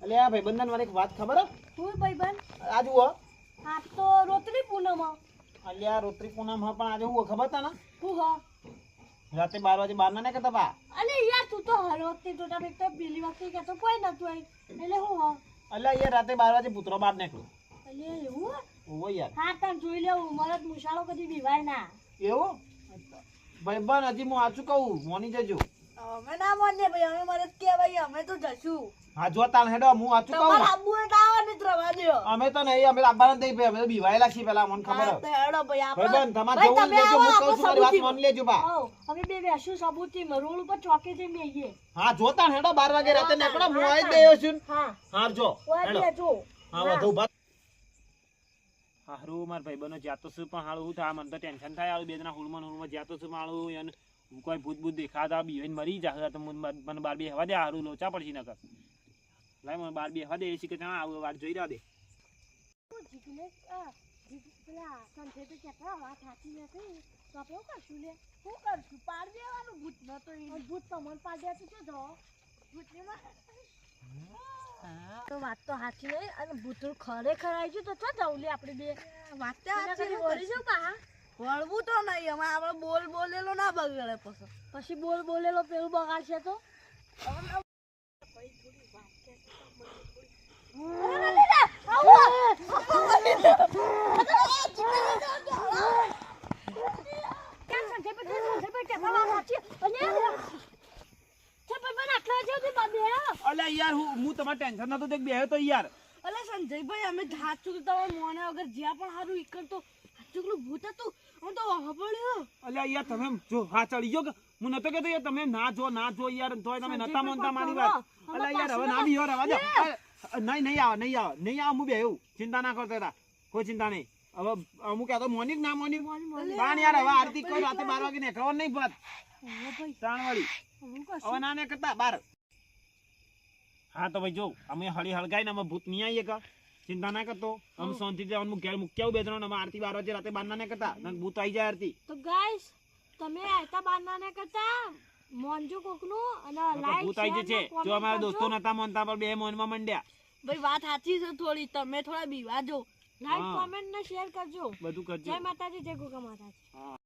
અલે આ ભાઈબંધન મારે એક વાત ખબર હે? શું ભાઈબંધ? આ જુઓ. આ તો રોતરી પૂનમ હ. અલે આ રોત્રી પૂનમ હ પણ આજે હું ખબર તને? શું હ? રાતે 12 વાગે બહાર ના કરતા બા. અલે યાર તું તો હરોતી તો તમે તો પેલી વખતે કે તો કોઈ નતું આઈ. એટલે હું હ? અલે યાર રાતે 12 વાગે પુત્રો બહાર નીકળ્યો. અલે એવું? ઓવો યાર. હા તને જોઈ લેવું મરદ મુશાળો કદી બીવાય ના. એવું? ભાઈબંધ હજી હું આછું કહું મોની જજો. અમે ના માનીએ ભાઈ અમે મરદ કહેવાય અમે તો જશું. હા જો તાણ હેડો હું આછું કહું. તમારા આબુ એ તાવા ને ત્રવા દયો. અમે તો નહીં અમે લાવવાના જ નહીં અમે તો બીવાયેલા છીએ પેલા મને ખબર હા હે. તો હેડો ભાઈ આપણે ભાઈબંધ તમારે જવું લેજો હું કહું છું મારી વાત માની લેજો બા. આવો અમે બે બેસું સબૂતી રોડ ઉપર ચોકે જઈને બેહીએ. હા જો તાણ હેડો 12 વાગે રાતે નીકળો હું આવી ગયો છું. હા હાર જો ઓય હેડો. બેજો. હા વધુ ભાત હારું માર ભાઈબંધો જાતો છું પણ હારું હું થાય મને તો ટેન્શન થાય હારું બે જણા હુલમાં જાતો છું મારું અને કોઈ ભૂત ભૂત દેખાતા બીવાઈને મરી જાય તો મને બાર બે હવા દે હારું લોચા પડશે નકર લાય મને બાર બે હવા દે એસી કે ત્યાં આવું વાત જોઈ રહ્યા દે જીગનેશ પેલા સંજય તો કેટલા વાત સાચી નથી તો આપણે શું કરશું લે શું કરશું પાડ દેવાનું ભૂત ન તો ભૂત તો મન પાડ દે તો જો ભૂતની તો વાત તો સાચી નહીં અને ભૂતરું ખરેખર આવી ગયું તો જવું લે આપણે બે વાત તો સાચી બોલી જાવ પા વળવું તો નહીં અમે આપણે બોલ બોલેલો ના બગડે પછી બોલ બોલેલો પેલું બગાડશે તો અલ્યા યાર હું તમારે ટેન્શન નતો દેખ બેહ્યો તો યાર અલે સંજયભાઈ અમે હાચું તમારે મોને વગર જ્યાં પણ સારું ઈકર તો હાચું ભૂત હતું હું તો હબળ્યો અલ્યા યાર તમે જો હા ચડી ગયો કે હું નતો કહેતો યાર તમે ના જો યાર તોય તમે નતા માનતા મારી વાત અલ્યા યાર હવે ના બી યાર રવા દો નહીં આવે હું બેહ્યું ચિંતા ના કરતા હતા કોઈ ચિંતા નહીં હવે અમુક કહેતો મોનિક ના મોનિક બાણ યાર હવે આરતી કોઈ રાતે 12 વાગે નીકળવાનું નહીં બસ ત્રણ વાળી હવે ના ને કરતા 12 હા તો ભાઈ જો અમે હળી હળગાઈને અમે ભૂત નહીં આવીએ કા ચિંતા ના કરતો અમે શાંતિથી અમે ઘેર મૂક્યા બે ત્રણ અમે આરતી 12 વાગે રાતે 12 ના કરતા ભૂત આવી જાય આરતી તો ગાઈસ તમે આયતા બારના ને કરતા મોનજો કોકનું અને લાઈક ભૂત આવી છે જો અમારા દોસ્તો નતા માનતા પર બે મોનમાં મંડ્યા ભાઈ વાત સાચી છે થોડી તમે થોડા બીવાજો લાઈક કોમેન્ટ ને શેર કરજો બધું કરજો જય માતાજી જય ગોગા માતાજી